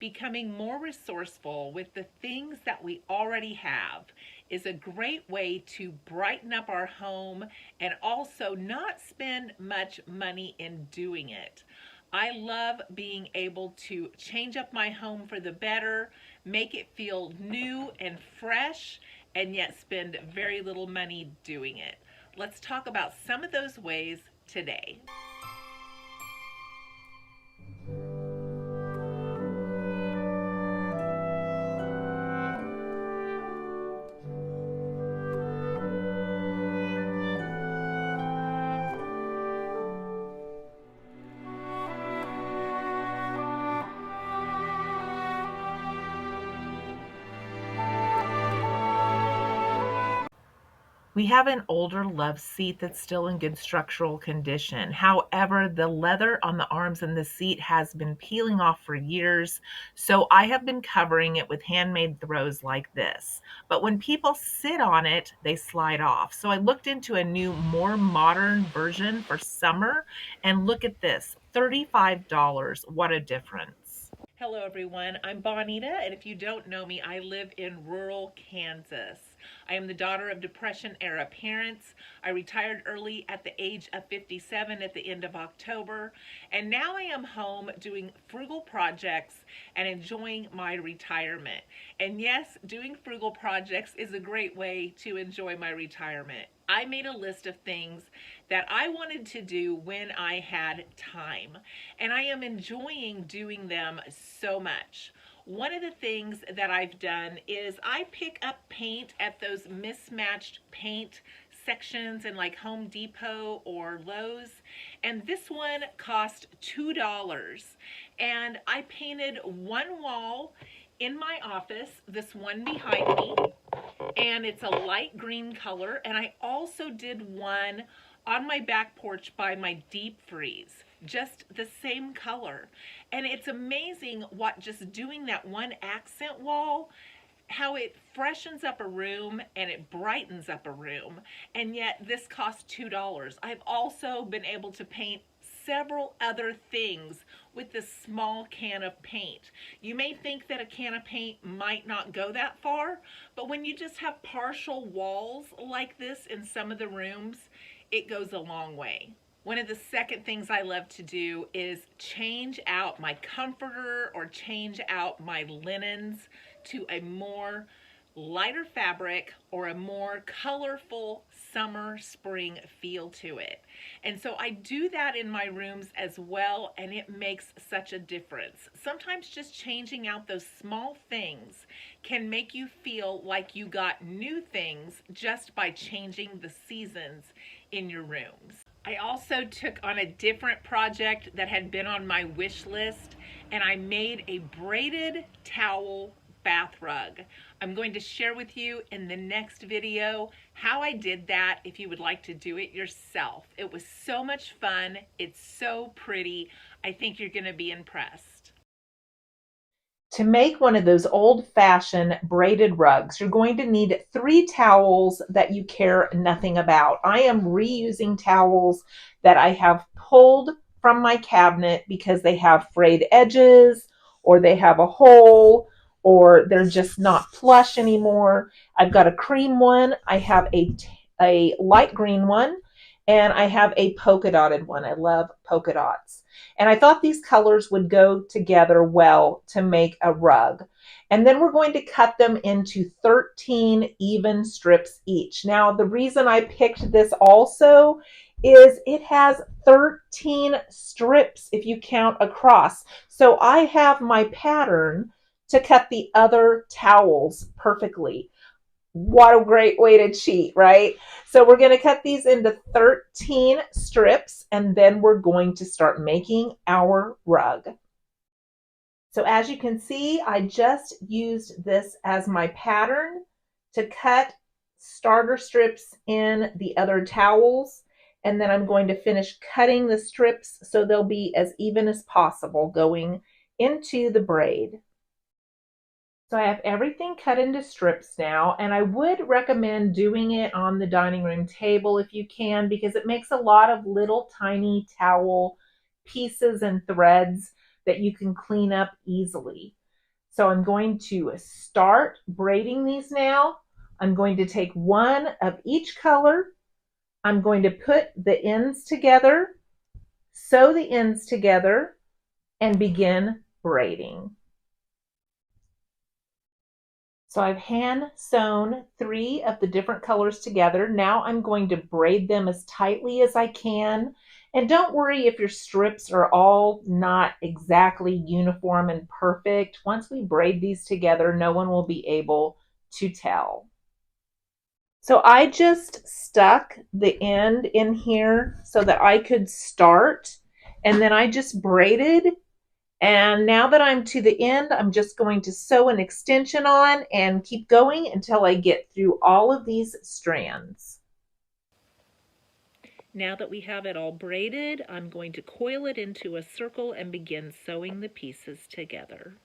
becoming more resourceful with the things that we already have is a great way to brighten up our home and also not spend much money in doing it. I love being able to change up my home for the better, make it feel new and fresh, and yet spend very little money doing it. Let's talk about some of those ways today. We have an older love seat that's still in good structural condition. However, the leather on the arms and the seat has been peeling off for years, so I have been covering it with handmade throws like this. But when people sit on it, they slide off. So I looked into a new, more modern version for summer, and look at this, $35. What a difference. Hello, everyone. I'm Bonita, and if you don't know me, I live in rural Kansas. I am the daughter of Depression era parents. I retired early at the age of 57 at the end of October, and now I am home doing frugal projects and enjoying my retirement. And yes, doing frugal projects is a great way to enjoy my retirement. I made a list of things that I wanted to do when I had time, and I am enjoying doing them so much. One of the things that I've done is I pick up paint at those mismatched paint sections in like Home Depot or Lowe's, and this one cost $2. And I painted one wall in my office, this one behind me, and it's a light green color. And I also did one on my back porch by my deep freeze, just the same color. And it's amazing what just doing that one accent wall, how it freshens up a room and it brightens up a room. And yet this costs $2. I've also been able to paint several other things with this small can of paint. You may think that a can of paint might not go that far, but when you just have partial walls like this in some of the rooms, it goes a long way. One of the second things I love to do is change out my comforter or change out my linens to a more lighter fabric or a more colorful summer spring feel to it. And so I do that in my rooms as well, and it makes such a difference. Sometimes just changing out those small things can make you feel like you got new things just by changing the seasons in your rooms. I also took on a different project that had been on my wish list, and I made a braided towel bath rug. I'm going to share with you in the next video how I did that if you would like to do it yourself. It was so much fun. It's so pretty. I think you're going to be impressed. To make one of those old-fashioned braided rugs, you're going to need 3 towels that you care nothing about. I am reusing towels that I have pulled from my cabinet because they have frayed edges or they have a hole or they're just not plush anymore. I've got a cream one, I have a light green one, and I have a polka dotted one. I love polka dots. And I thought these colors would go together well to make a rug. And then we're going to cut them into 13 even strips each. Now, the reason I picked this also is it has 13 strips if you count across. So I have my pattern to cut the other towels perfectly. What a great way to cheat, right? So we're going to cut these into 13 strips, and then we're going to start making our rug. So as you can see, I just used this as my pattern to cut starter strips in the other towels, and then I'm going to finish cutting the strips so they'll be as even as possible going into the braid. So I have everything cut into strips now, and I would recommend doing it on the dining room table if you can, because it makes a lot of little tiny towel pieces and threads that you can clean up easily. So I'm going to start braiding these now. I'm going to take one of each color. I'm going to put the ends together, sew the ends together, and begin braiding. So I've hand sewn 3 of the different colors together. Now I'm going to braid them as tightly as I can. And don't worry if your strips are all not exactly uniform and perfect. Once we braid these together, no one will be able to tell. So I just stuck the end in here so that I could start, and then I just braided. And now that I'm to the end, I'm just going to sew an extension on and keep going until I get through all of these strands. Now that we have it all braided, I'm going to coil it into a circle and begin sewing the pieces together.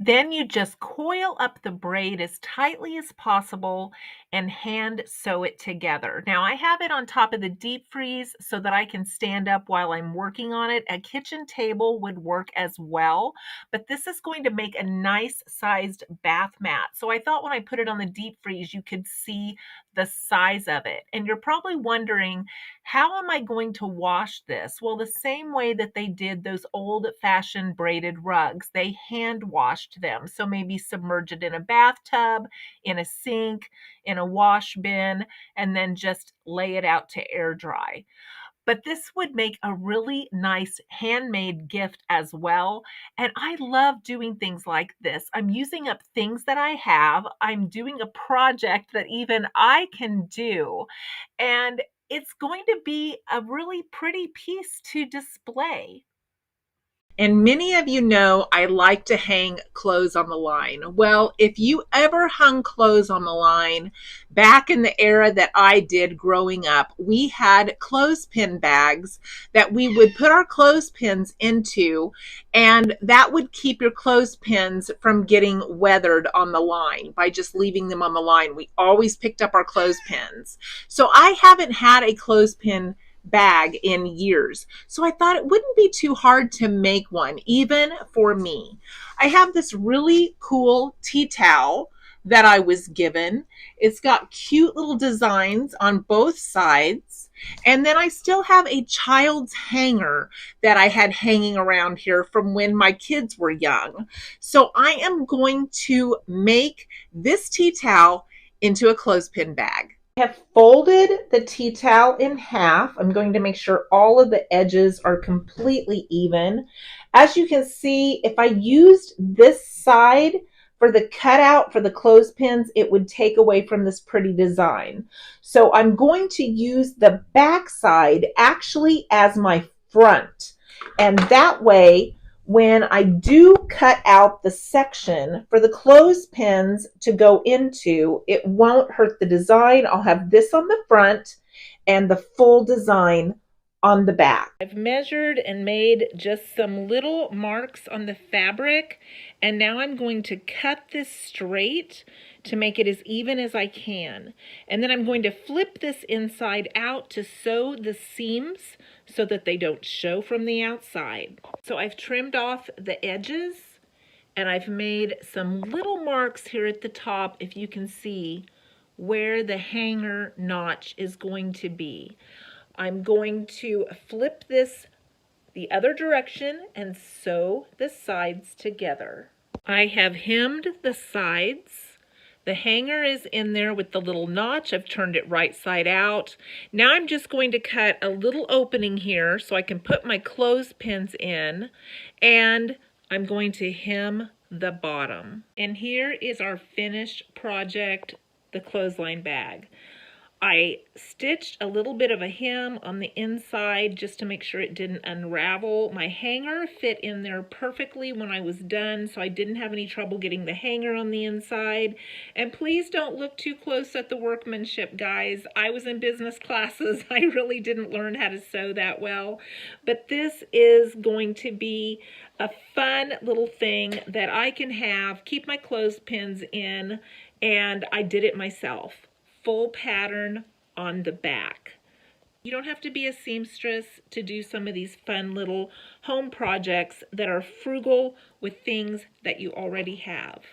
Then you just coil up the braid as tightly as possible and hand sew it together. Now I have it on top of the deep freeze so that I can stand up while I'm working on it. A kitchen table would work as well, but this is going to make a nice sized bath mat. So I thought when I put it on the deep freeze, you could see the size of it. And you're probably wondering, how am I going to wash this? Well, the same way that they did those old-fashioned braided rugs. They hand washed them. So maybe submerge it in a bathtub, in a sink, in a wash bin, and then just lay it out to air dry. But this would make a really nice handmade gift as well. And I love doing things like this. I'm using up things that I have. I'm doing a project that even I can do. And it's going to be a really pretty piece to display. And many of you know I like to hang clothes on the line. Well, if you ever hung clothes on the line, back in the era that I did growing up, we had clothespin bags that we would put our clothespins into, and that would keep your clothespins from getting weathered on the line by just leaving them on the line. We always picked up our clothespins. So I haven't had a clothespin bag in years. So I thought it wouldn't be too hard to make one, even for me. I have this really cool tea towel that I was given. It's got cute little designs on both sides. And then I still have a child's hanger that I had hanging around here from when my kids were young. So I am going to make this tea towel into a clothespin bag. I have folded the tea towel in half. I'm going to make sure all of the edges are completely even. As you can see, if I used this side for the cutout for the clothespins, it would take away from this pretty design. So I'm going to use the back side actually as my front. And that way, when I do cut out the section for the clothespins to go into, it won't hurt the design. I'll have this on the front and the full design on the back. I've measured and made just some little marks on the fabric, and now I'm going to cut this straight to make it as even as I can. And then I'm going to flip this inside out to sew the seams so that they don't show from the outside. So I've trimmed off the edges, and I've made some little marks here at the top, if you can see, where the hanger notch is going to be. I'm going to flip this the other direction and sew the sides together. I have hemmed the sides. The hanger is in there with the little notch. I've turned it right side out. Now I'm just going to cut a little opening here so I can put my clothespins in, and I'm going to hem the bottom. And here is our finished project, the clothesline bag. I stitched a little bit of a hem on the inside just to make sure it didn't unravel. My hanger fit in there perfectly when I was done, so I didn't have any trouble getting the hanger on the inside. And please don't look too close at the workmanship, guys. I was in business classes. I really didn't learn how to sew that well. But this is going to be a fun little thing that I can have, keep my clothespins in, and I did it myself. Full pattern on the back. You don't have to be a seamstress to do some of these fun little home projects that are frugal with things that you already have.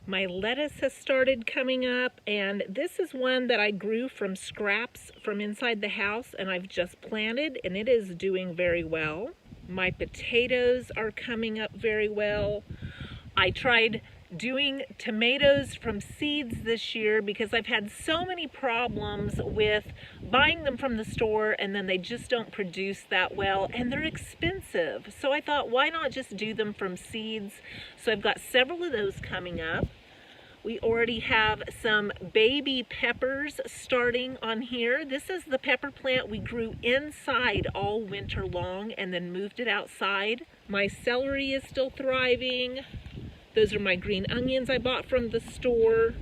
My lettuce has started coming up, and this is one that I grew from scraps from inside the house, and I've just planted, and it is doing very well. My potatoes are coming up very well. I tried doing tomatoes from seeds this year because I've had so many problems with buying them from the store and then they just don't produce that well and they're expensive. So I thought, why not just do them from seeds? So I've got several of those coming up. We already have some baby peppers starting on here. This is the pepper plant we grew inside all winter long and then moved it outside. My celery is still thriving. Those are my green onions I bought from the store.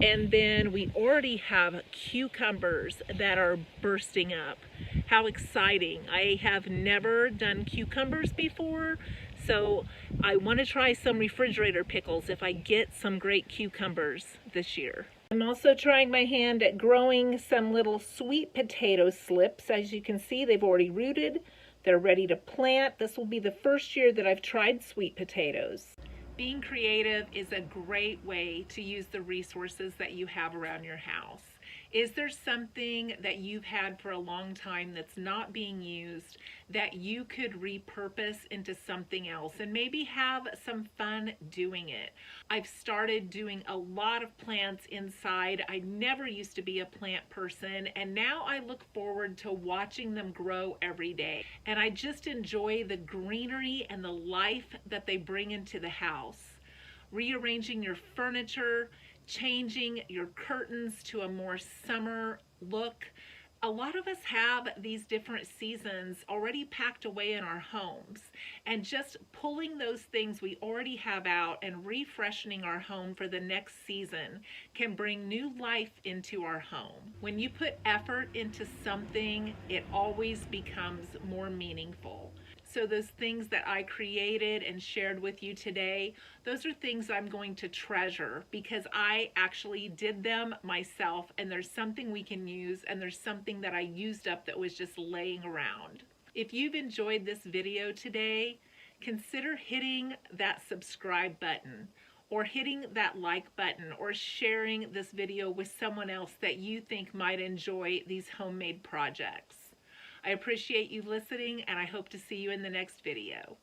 And then we already have cucumbers that are bursting up. How exciting. I have never done cucumbers before, so I want to try some refrigerator pickles if I get some great cucumbers this year. I'm also trying my hand at growing some little sweet potato slips. As you can see, they've already rooted. They're ready to plant. This will be the first year that I've tried sweet potatoes. Being creative is a great way to use the resources that you have around your house. Is there something that you've had for a long time that's not being used that you could repurpose into something else and maybe have some fun doing it? I've started doing a lot of plants inside. I never used to be a plant person, and now I look forward to watching them grow every day. And I just enjoy the greenery and the life that they bring into the house. Rearranging your furniture, changing your curtains to a more summer look. A lot of us have these different seasons already packed away in our homes, and just pulling those things we already have out and refreshing our home for the next season can bring new life into our home. When you put effort into something, it always becomes more meaningful. So those things that I created and shared with you today, those are things I'm going to treasure because I actually did them myself, and there's something we can use, and there's something that I used up that was just laying around. If you've enjoyed this video today, consider hitting that subscribe button or hitting that like button or sharing this video with someone else that you think might enjoy these homemade projects. I appreciate you listening, and I hope to see you in the next video.